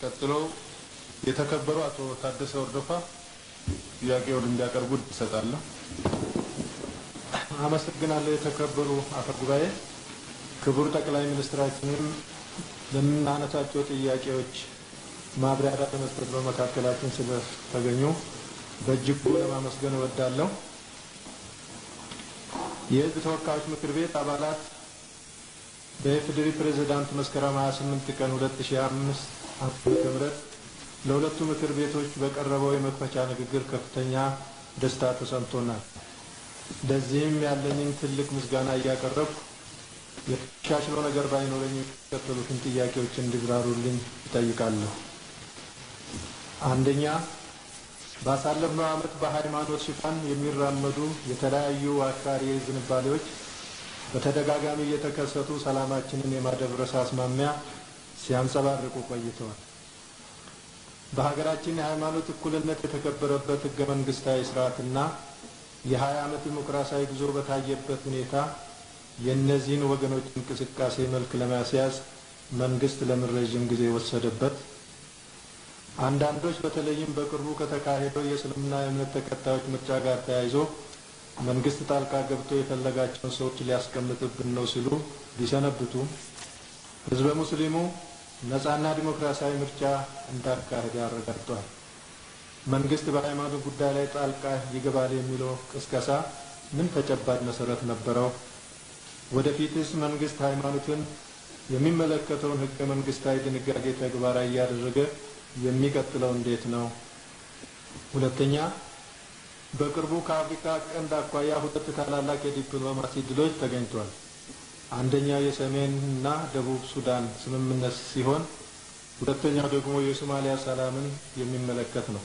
ቀጥሎ የተከበሩ አቶ ታደሰ ወርዶፋ ጥያቄውን እንዲያቀርቡ እሰጣለሁ። አመሰግናለሁ። የተከበሩ አፈ ጉባኤ፣ ክቡር ጠቅላይ ሚኒስትራችንን ለምናነሳቸው ጥያቄዎች ማብራሪያ ለመስጠት በመካከላችን ስለተገኙ በእጅጉ ለማመስገን እወዳለሁ። የሕዝብ ተወካዮች ምክር ቤት አባላት በኢፌዴሪ ፕሬዝዳንት መስከረም 28 ቀን 2005 ዓ.ም ለሁለቱ ምክር ቤቶች በቀረበው የመክፈቻ ንግግር ከፍተኛ ደስታ ተሰምቶናል። ለዚህም ያለኝን ትልቅ ምስጋና እያቀረብኩ የተሻሽለው ነገር ባይኖረኝ የሚከተሉትን ጥያቄዎች እንዲብራሩልኝ እጠይቃለሁ። አንደኛ፣ ባሳለፍነው ዓመት በሃይማኖት ሽፋን የሚራመዱ የተለያዩ አክራሪ ዝንባሌዎች በተደጋጋሚ እየተከሰቱ ሰላማችንን የማደፍረስ አዝማሚያ ሲያንጸባርቁ ቆይተዋል። በሀገራችን የሃይማኖት እኩልነት የተከበረበት ህገ መንግስታዊ ስርዓትና የ20 ዓመት ዲሞክራሲያዊ ጉዞ በታየበት ሁኔታ የእነዚህን ወገኖች እንቅስቃሴ መልክ ለማስያዝ መንግስት ለምን ረጅም ጊዜ ወሰደበት? አንዳንዶች በተለይም በቅርቡ ከተካሄደው የእስልምና እምነት ተከታዮች ምርጫ ጋር ተያይዞ መንግስት ጣልቃ ገብቶ የፈለጋቸውን ሰዎች ሊያስቀምጥብን ነው ሲሉ ቢሰነብቱ ህዝበ ሙስሊሙ ነፃና ዲሞክራሲያዊ ምርጫ እንዳካሄደ አረጋግጧል። መንግስት በሃይማኖት ጉዳይ ላይ ጣልቃ ይገባል የሚለው ቅስቀሳ ምን ተጨባጭ መሰረት ነበረው? ወደፊትስ መንግስት ሃይማኖትን የሚመለከተውን ህገ መንግስታዊ ድንጋጌ ተግባራዊ እያደረገ የሚቀጥለው እንዴት ነው? ሁለተኛ፣ በቅርቡ ከአፍሪካ ቀንድ አኳያ ሁለት ታላላቅ የዲፕሎማሲ ድሎች ተገኝቷል። አንደኛው የሰሜንና ደቡብ ሱዳን ስምምነት ሲሆን ሁለተኛው ደግሞ የሶማሊያ ሰላምን የሚመለከት ነው።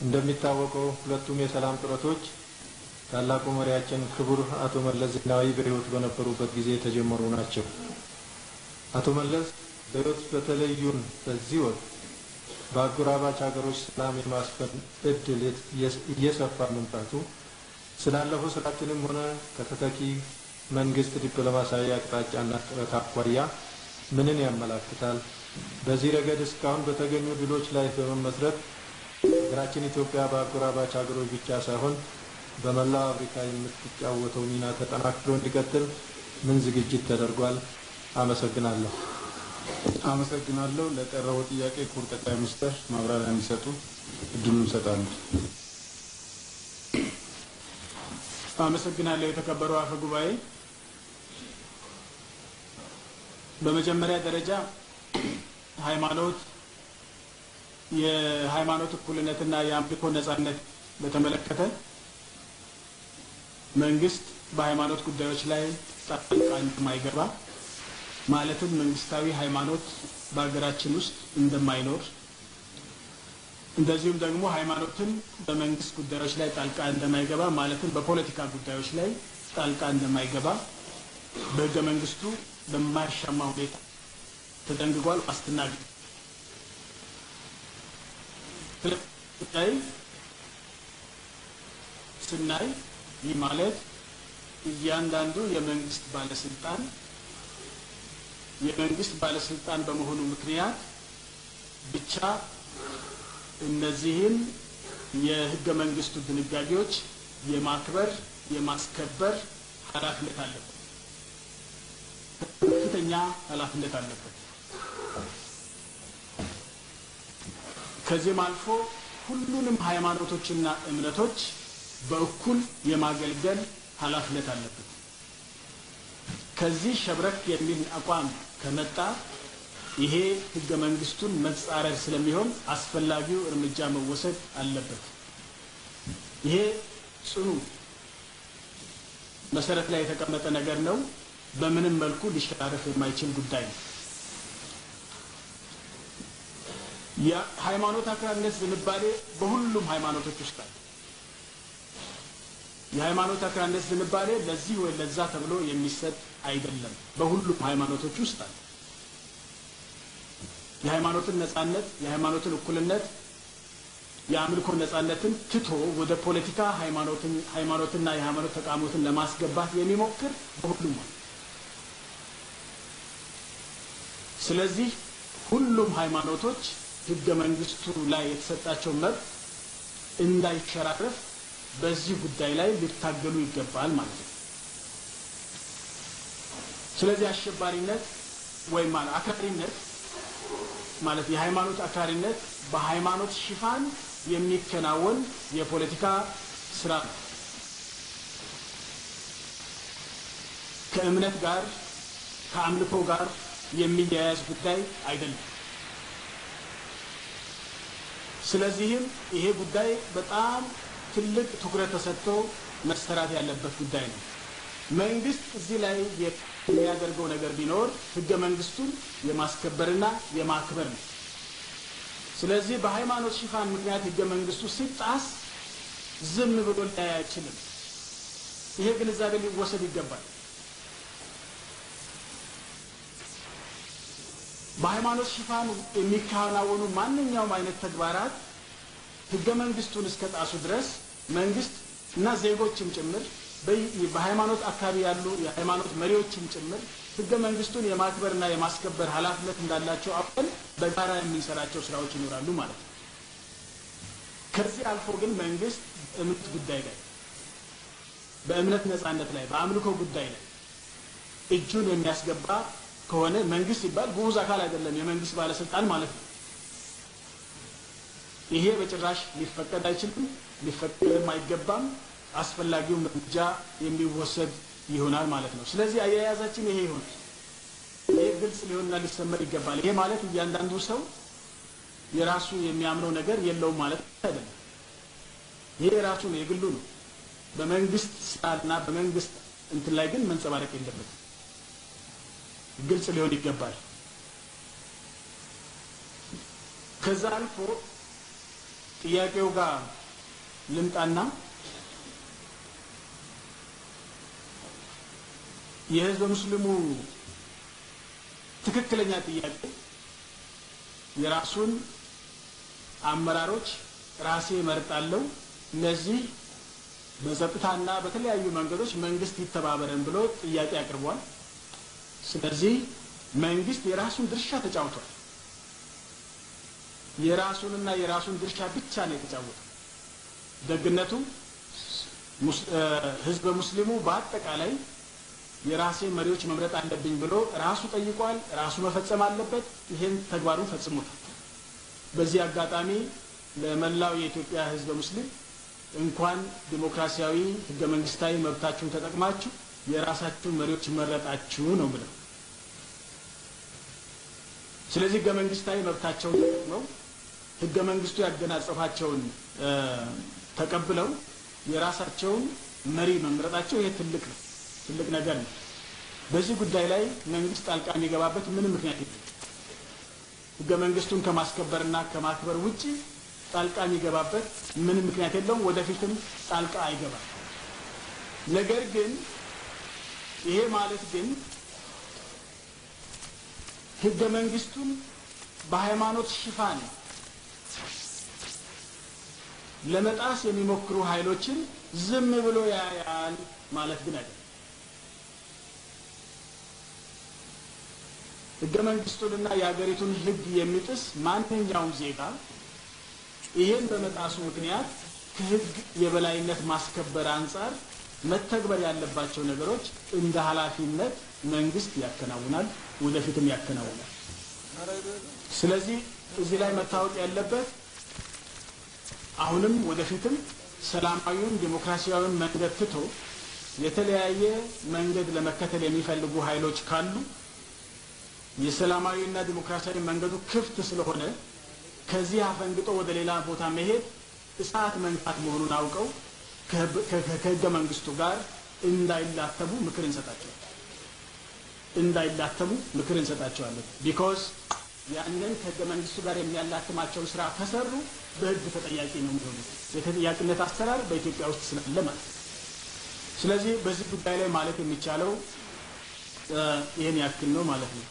እንደሚታወቀው ሁለቱም የሰላም ጥረቶች ታላቁ መሪያችን ክቡር አቶ መለስ ዜናዊ በህይወት በነበሩበት ጊዜ የተጀመሩ ናቸው። አቶ መለስ በህይወት በተለዩን በዚህ ወቅት በአጎራባች ሀገሮች ሰላም የማስፈን እድል እየሰፋ መምጣቱ ስላለፈው ስራችንም ሆነ ከተተኪ መንግስት ዲፕሎማሲያዊ አቅጣጫና ጥረት አኳያ ምንን ያመላክታል? በዚህ ረገድ እስካሁን በተገኙ ድሎች ላይ በመመስረት ሀገራችን ኢትዮጵያ በአጎራባች ሀገሮች ብቻ ሳይሆን በመላው አፍሪካ የምትጫወተው ሚና ተጠናክሮ እንዲቀጥል ምን ዝግጅት ተደርጓል? አመሰግናለሁ። አመሰግናለሁ። ለቀረበው ጥያቄ ክቡር ጠቅላይ ሚኒስትር ማብራሪያ እንዲሰጡ እድሉን ሰጣለሁ። አመሰግናለሁ። የተከበሩ አፈ ጉባኤ፣ በመጀመሪያ ደረጃ የሃይማኖት እኩልነትና የአምልኮ ነጻነት በተመለከተ መንግስት በሃይማኖት ጉዳዮች ላይ ጣልቃ እንደማይገባ ማለትም መንግስታዊ ሃይማኖት በአገራችን ውስጥ እንደማይኖር እንደዚሁም ደግሞ ሃይማኖትን በመንግስት ጉዳዮች ላይ ጣልቃ እንደማይገባ ማለትም በፖለቲካ ጉዳዮች ላይ ጣልቃ እንደማይገባ በህገ መንግስቱ በማያሻማ ሁኔታ ተደንግጓል። ዋስትና ስናይ ይህ ማለት እያንዳንዱ የመንግስት ባለስልጣን በመሆኑ ምክንያት ብቻ እነዚህን የህገ መንግስቱ ድንጋጌዎች የማክበር የማስከበር ኃላፊነት አለበት። ከፍተኛ ኃላፊነት አለበት። ከዚህም አልፎ ሁሉንም ሃይማኖቶችና እምነቶች በእኩል የማገልገል ኃላፊነት አለበት። ከዚህ ሸብረክ የሚል አቋም ከመጣ ይሄ ህገ መንግስቱን መጻረር ስለሚሆን አስፈላጊው እርምጃ መወሰድ አለበት። ይሄ ጽኑ መሰረት ላይ የተቀመጠ ነገር ነው። በምንም መልኩ ሊሸራረፍ የማይችል ጉዳይ ነው። የሃይማኖት አክራሪነት ዝንባሌ በሁሉም ሃይማኖቶች ውስጥ አለ። የሃይማኖት አክራሪነት ዝንባሌ ለዚህ ወይ ለዛ ተብሎ የሚሰጥ አይደለም። በሁሉም ሃይማኖቶች ውስጥ አለ። የሃይማኖትን ነጻነት፣ የሃይማኖትን እኩልነት፣ የአምልኮ ነጻነትን ትቶ ወደ ፖለቲካ ሃይማኖትና የሃይማኖት ተቃውሞትን ለማስገባት የሚሞክር በሁሉም ነው። ስለዚህ ሁሉም ሃይማኖቶች ህገ መንግስቱ ላይ የተሰጣቸው መብት እንዳይሸራረፍ በዚህ ጉዳይ ላይ ሊታገሉ ይገባል ማለት ነው። ስለዚህ አሸባሪነት ወይ ማለት አክራሪነት ማለት የሃይማኖት አክራሪነት በሃይማኖት ሽፋን የሚከናወን የፖለቲካ ስራ ነው። ከእምነት ጋር ከአምልኮ ጋር የሚያያዝ ጉዳይ አይደለም። ስለዚህም ይሄ ጉዳይ በጣም ትልቅ ትኩረት ተሰጥቶ መሰራት ያለበት ጉዳይ ነው። መንግስት እዚህ ላይ የሚያደርገው ነገር ቢኖር ህገ መንግስቱን የማስከበርና የማክበር ነው። ስለዚህ በሃይማኖት ሽፋን ምክንያት ህገ መንግስቱ ሲጣስ ዝም ብሎ ሊታይ አይችልም። ይሄ ግንዛቤ ሊወሰድ ይገባል። በሃይማኖት ሽፋን የሚከናወኑ ማንኛውም አይነት ተግባራት ህገ መንግስቱን እስከጣሱ ድረስ መንግስት እና ዜጎችም ጭምር በሃይማኖት አካባቢ ያሉ የሃይማኖት መሪዎችም ጭምር ህገ መንግስቱን የማክበርና የማስከበር ኃላፊነት እንዳላቸው አውቀን በጋራ የምንሰራቸው ስራዎች ይኖራሉ ማለት ነው። ከዚህ አልፎ ግን መንግስት እምነት ጉዳይ ላይ በእምነት ነፃነት ላይ በአምልኮ ጉዳይ ላይ እጁን የሚያስገባ ከሆነ መንግስት ይባል ጉዝ አካል አይደለም የመንግስት ባለስልጣን ማለት ነው። ይሄ በጭራሽ ሊፈቀድ አይችልም፣ ሊፈቀድም አይገባም። አስፈላጊው እርምጃ የሚወሰድ ይሆናል ማለት ነው። ስለዚህ አያያዛችን ይሄ ይሆናል። ይሄ ግልጽ ሊሆንና ሊሰመር ይገባል። ይሄ ማለት እያንዳንዱ ሰው የራሱ የሚያምነው ነገር የለውም ማለት አይደለም። ይሄ የራሱ ነው፣ የግሉ ነው። በመንግስት ስራና በመንግስት እንትን ላይ ግን መንጸባረቅ የለበትም። ግልጽ ሊሆን ይገባል። ከዛ አልፎ ጥያቄው ጋር ልምጣና የህዝብ ሙስሊሙ ትክክለኛ ጥያቄ የራሱን አመራሮች ራሴ መርጣለሁ፣ ለዚህ በጸጥታና በተለያዩ መንገዶች መንግስት ይተባበረን ብሎ ጥያቄ አቅርቧል። ስለዚህ መንግስት የራሱን ድርሻ ተጫውቷል። የራሱንና የራሱን ድርሻ ብቻ ነው የተጫወተው። ደግነቱ ህዝብ ሙስሊሙ በአጠቃላይ የራሴ መሪዎች መምረጥ አለብኝ ብሎ ራሱ ጠይቋል። ራሱ መፈጸም አለበት። ይሄን ተግባሩን ፈጽሞታል። በዚህ አጋጣሚ ለመላው የኢትዮጵያ ህዝብ ሙስሊም እንኳን ዲሞክራሲያዊ ህገ መንግስታዊ መብታችሁን ተጠቅማችሁ የራሳችሁን መሪዎች መረጣችሁ ነው ብለው ስለዚህ ህገ መንግስታዊ መብታቸውን ተጠቅመው ህገ መንግስቱ ያገናጸፋቸውን ተቀብለው የራሳቸውን መሪ መምረጣቸው ይሄ ትልቅ ነገር ነው። በዚህ ጉዳይ ላይ መንግስት ጣልቃ የሚገባበት ምንም ምክንያት የለም። ህገ መንግስቱን ከማስከበርና ከማክበር ውጪ ጣልቃ የሚገባበት ምንም ምክንያት የለውም። ወደፊትም ጣልቃ አይገባም። ነገር ግን ይሄ ማለት ግን ህገ መንግስቱን በሃይማኖት ሽፋን ለመጣስ የሚሞክሩ ኃይሎችን ዝም ብሎ ያያል ማለት ግን አይደለም። ህገ መንግስቱንና የሀገሪቱን ህግ የሚጥስ ማንኛውም ዜጋ ይሄን በመጣሱ ምክንያት ከህግ የበላይነት ማስከበር አንፃር መተግበር ያለባቸው ነገሮች እንደ ኃላፊነት መንግስት ያከናውናል፣ ወደፊትም ያከናውናል። ስለዚህ እዚህ ላይ መታወቅ ያለበት አሁንም ወደፊትም ሰላማዊውን ዲሞክራሲያዊውን መንገድ ትቶ የተለያየ መንገድ ለመከተል የሚፈልጉ ኃይሎች ካሉ የሰላማዊና ዲሞክራሲያዊ መንገዱ ክፍት ስለሆነ ከዚህ አፈንግጦ ወደ ሌላ ቦታ መሄድ እሳት መንካት መሆኑን አውቀው ከህገ መንግስቱ ጋር እንዳይላተሙ ምክር እንሰጣቸዋለን። ቢኮዝ ያንን ከህገ መንግስቱ ጋር የሚያላትማቸውን ስራ ከሰሩ በህግ ተጠያቂ ነው የሚሆኑት። የተጠያቂነት አሰራር በኢትዮጵያ ውስጥ ስላለ ማለት ነው። ስለዚህ በዚህ ጉዳይ ላይ ማለት የሚቻለው ይሄን ያክል ነው ማለት ነው።